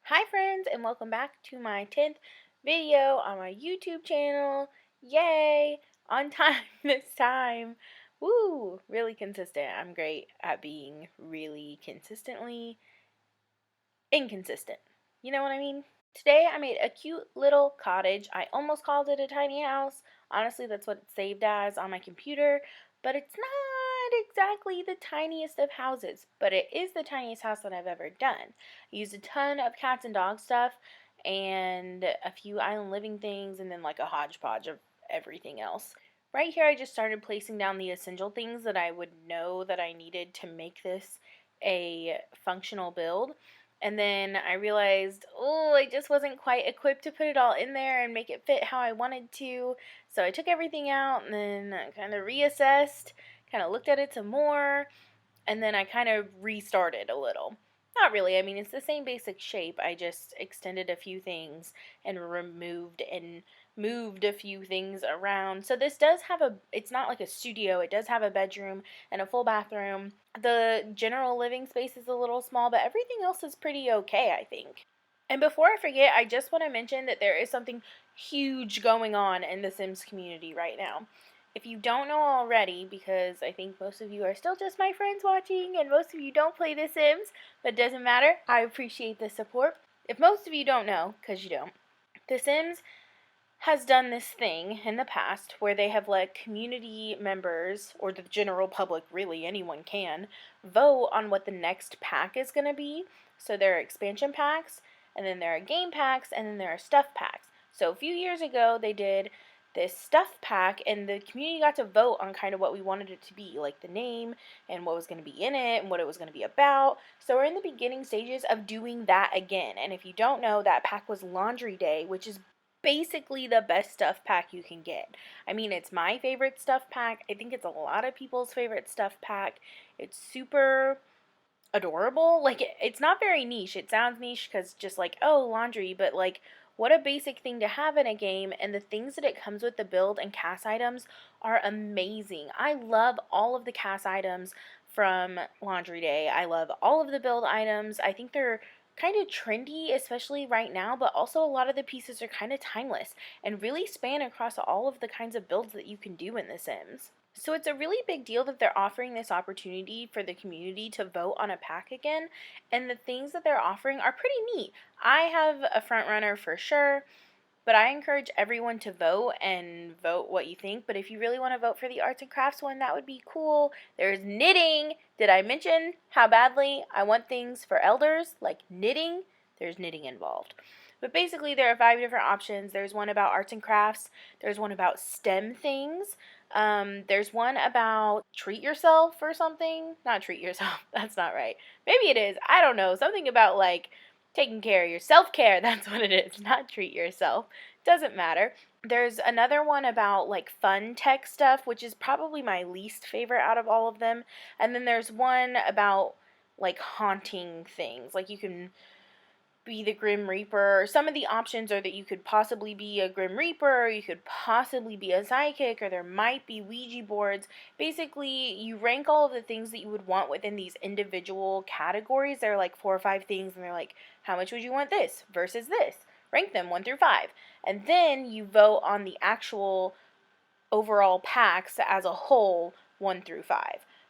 Hi friends, and welcome back to my 10th video on my YouTube channel. Yay! On time this time. Woo! Really consistent. I'm great at being really consistently inconsistent. You know what I mean? Today I made a cute little cottage. I almost called it a tiny house. Honestly, that's what it's saved as on my computer, but it's not exactly the tiniest of houses, but it is the tiniest house that I've ever done. I used a ton of cats and dog stuff and a few island living things and then like a hodgepodge of everything else. Right here I just started placing down the essential things that I would know that I needed to make this a functional build. And then I realized, oh, I just wasn't quite equipped to put it all in there and make it fit how I wanted to. So I took everything out and then I kind of reassessed, kind of looked at it some more, and then I kind of restarted a little. Not really, I mean, it's the same basic shape. I just extended a few things and removed and moved a few things around. So this does have it's not like a studio, it does have a bedroom and a full bathroom. The general living space is a little small, but everything else is pretty okay, I think. And before I forget, I just want to mention that there is something huge going on in the Sims community right now. If you don't know already, because I think most of you are still just my friends watching and most of you don't play The Sims, but it doesn't matter, I appreciate the support. If most of you don't know, because you don't, The Sims has done this thing in the past where they have let community members, or the general public, really anyone can, vote on what the next pack is going to be. So there are expansion packs, and then there are game packs, and then there are stuff packs. So a few years ago they did this stuff pack, and the community got to vote on kind of what we wanted it to be, like the name and what was going to be in it and what it was going to be about. So we're in the beginning stages of doing that again. And if you don't know, that pack was Laundry Day, which is basically the best stuff pack you can get. I mean, it's my favorite stuff pack. I think it's a lot of people's favorite stuff pack. It's super adorable. Like, it's not very niche. It sounds niche because just like, oh, laundry, but like, what a basic thing to have in a game, and the things that it comes with, the build and cast items, are amazing. I love all of the cast items from Laundry Day. I love all of the build items. I think they're kind of trendy, especially right now, but also a lot of the pieces are kind of timeless and really span across all of the kinds of builds that you can do in The Sims. So it's a really big deal that they're offering this opportunity for the community to vote on a pack again, and the things that they're offering are pretty neat. I have a front runner for sure, but I encourage everyone to vote and vote what you think. But if you really want to vote for the arts and crafts one, that would be cool. There's knitting. Did I mention how badly I want things for elders like knitting? There's knitting involved. But basically, there are 5 different options. There's one about arts and crafts. There's one about STEM things. There's one about treat yourself or something. Not treat yourself. That's not right. Maybe it is. I don't know. Something about like taking care of your self-care. That's what it is. Not treat yourself. Doesn't matter. There's another one about like fun tech stuff, which is probably my least favorite out of all of them. And then there's one about like haunting things. Like you can be the Grim Reaper. Some of the options are that you could possibly be a Grim Reaper, or you could possibly be a psychic, or there might be Ouija boards. Basically, you rank all of the things that you would want within these individual categories. There are like 4 or 5 things, and they're like, how much would you want this versus this? Rank them 1 through 5. And then you vote on the actual overall packs as a whole 1 through 5.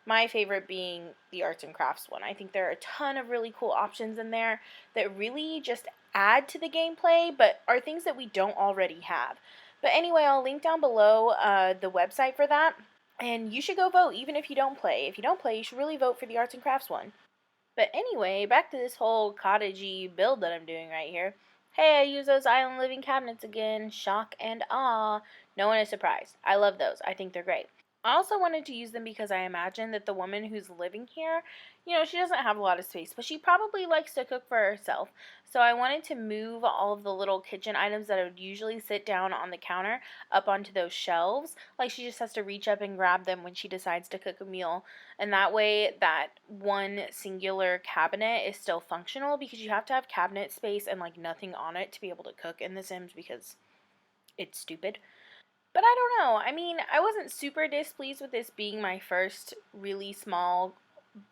My favorite being the arts and crafts one. I think there are a ton of really cool options in there that really just add to the gameplay, but are things that we don't already have. But anyway, I'll link down below the website for that, and you should go vote even if you don't play. If you don't play, you should really vote for the arts and crafts one. But anyway, back to this whole cottagey build that I'm doing right here. Hey, I use those island living cabinets again. Shock and awe. No one is surprised. I love those. I think they're great. I also wanted to use them because I imagine that the woman who's living here, she doesn't have a lot of space, but she probably likes to cook for herself. So I wanted to move all of the little kitchen items that would usually sit down on the counter up onto those shelves. Like she just has to reach up and grab them when she decides to cook a meal. And that way that one singular cabinet is still functional, because you have to have cabinet space and like nothing on it to be able to cook in The Sims because it's stupid. But I don't know. I mean, I wasn't super displeased with this being my first really small,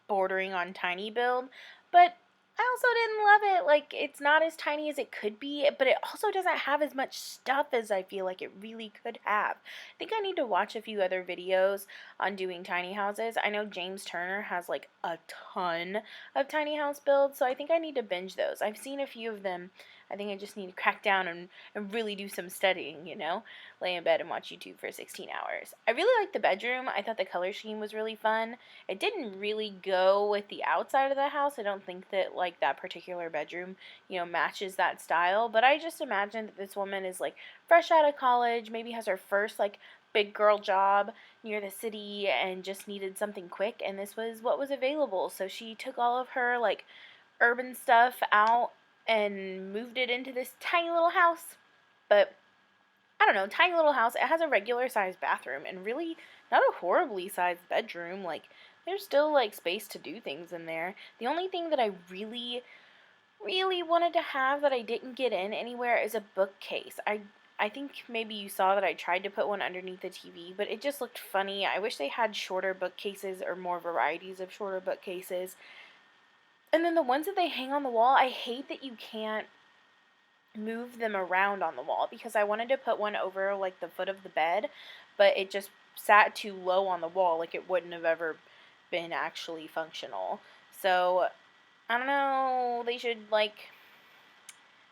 bordering on tiny build, but I also didn't love it. Like, it's not as tiny as it could be, but it also doesn't have as much stuff as I feel like it really could have. I think I need to watch a few other videos on doing tiny houses. I know James Turner has like a ton of tiny house builds, so I think I need to binge those. I've seen a few of them. I think I just need to crack down and really do some studying, lay in bed and watch YouTube for 16 hours. I really liked the bedroom. I thought the color scheme was really fun. It didn't really go with the outside of the house. I don't think that like that particular bedroom, matches that style, but I just imagine that this woman is like fresh out of college, maybe has her first like big girl job near the city and just needed something quick, and this was what was available. So she took all of her like urban stuff out and moved it into this tiny little house. But I don't know, tiny little house. It has a regular sized bathroom and really not a horribly sized bedroom. Like, there's still like space to do things in there. The only thing that I really wanted to have that I didn't get in anywhere is a bookcase. I think maybe you saw that I tried to put one underneath the TV, but it just looked funny. I wish they had shorter bookcases or more varieties of shorter bookcases. And then the ones that they hang on the wall, I hate that you can't move them around on the wall, because I wanted to put one over like the foot of the bed, but it just sat too low on the wall, like it wouldn't have ever been actually functional. So I don't know, they should like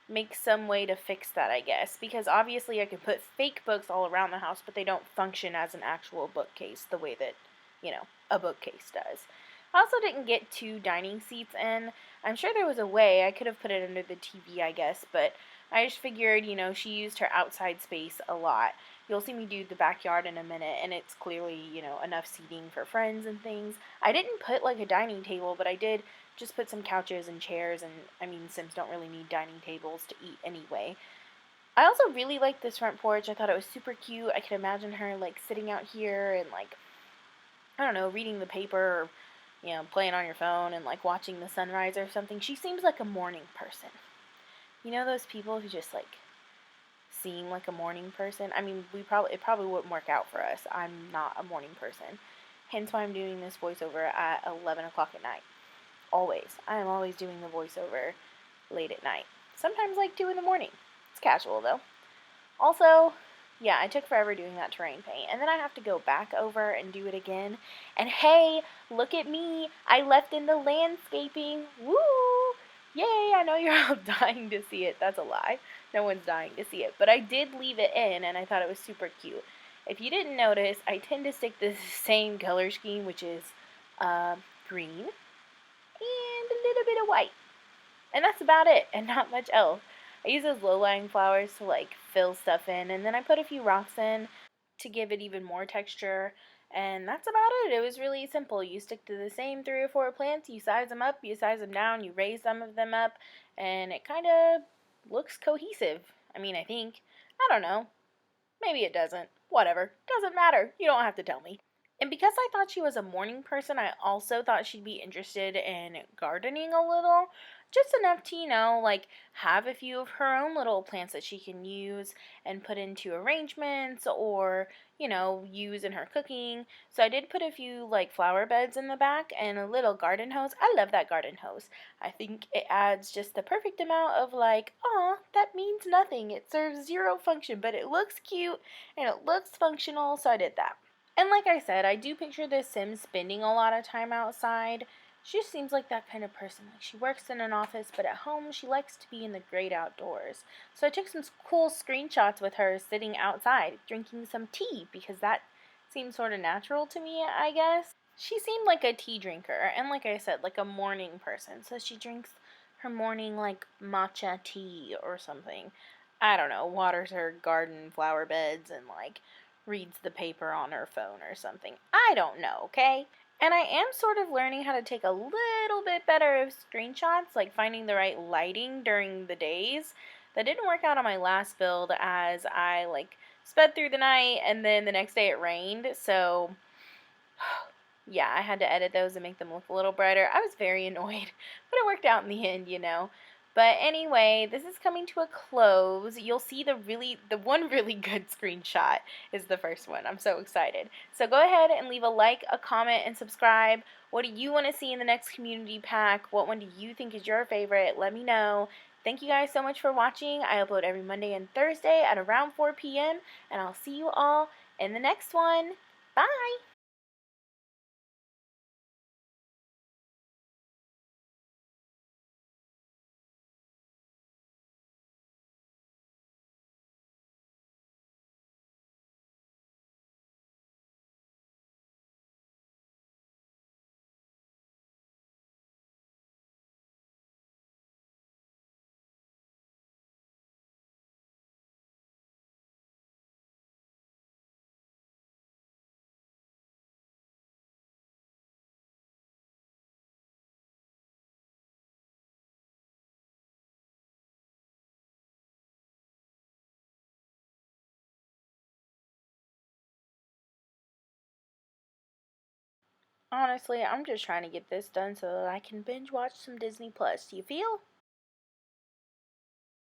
make some way to fix that, I guess, because obviously I could put fake books all around the house, but they don't function as an actual bookcase the way that, a bookcase does. I also didn't get 2 dining seats in. I'm sure there was a way. I could have put it under the TV, I guess, but I just figured, she used her outside space a lot. You'll see me do the backyard in a minute, and it's clearly, enough seating for friends and things. I didn't put like a dining table, but I did just put some couches and chairs, and I mean, Sims don't really need dining tables to eat anyway. I also really liked this front porch. I thought it was super cute. I could imagine her like sitting out here and like, I don't know, reading the paper or, playing on your phone and like watching the sunrise or something. She seems like a morning person. You know those people who just like seem like a morning person? I mean, it probably wouldn't work out for us. I'm not a morning person. Hence why I'm doing this voiceover at 11 o'clock at night. Always. I am always doing the voiceover late at night. Sometimes like 2 in the morning. It's casual though. Also, yeah, I took forever doing that terrain paint, and then I have to go back over and do it again. And hey, look at me, I left in the landscaping. Woo! Yay, I know you're all dying to see it. That's a lie. No one's dying to see it. But I did leave it in, and I thought it was super cute. If you didn't notice, I tend to stick to the same color scheme, which is green and a little bit of white. And that's about it, and not much else. I use those low-lying flowers to like fill stuff in, and then I put a few rocks in to give it even more texture, and that's about it. It was really simple. You stick to the same 3 or 4 plants, you size them up, you size them down, you raise some of them up, and it kind of looks cohesive. I mean, I think. I don't know. Maybe it doesn't. Whatever. Doesn't matter. You don't have to tell me. And because I thought she was a morning person, I also thought she'd be interested in gardening a little. Just enough to, like have a few of her own little plants that she can use and put into arrangements or, use in her cooking. So I did put a few like flower beds in the back and a little garden hose. I love that garden hose. I think it adds just the perfect amount of like, aw, that means nothing. It serves 0 function, but it looks cute and it looks functional, so I did that. And like I said, I do picture this Sim spending a lot of time outside. She just seems like that kind of person. Like, she works in an office, but at home she likes to be in the great outdoors. So I took some cool screenshots with her sitting outside drinking some tea, because that seems sort of natural to me, I guess. She seemed like a tea drinker, and like I said, like a morning person. So she drinks her morning like matcha tea or something. I don't know, waters her garden flower beds and like reads the paper on her phone or something. I don't know, okay? And I am sort of learning how to take a little bit better of screenshots, like finding the right lighting during the days. That didn't work out on my last build, as I like sped through the night and then the next day it rained. So yeah, I had to edit those and make them look a little brighter. I was very annoyed, but it worked out in the end, But anyway, this is coming to a close. You'll see the one really good screenshot is the first one. I'm so excited. So go ahead and leave a like, a comment, and subscribe. What do you want to see in the next community pack? What one do you think is your favorite? Let me know. Thank you guys so much for watching. I upload every Monday and Thursday at around 4 p.m. And I'll see you all in the next one. Bye! Honestly, I'm just trying to get this done so that I can binge watch some Disney Plus. Do you feel?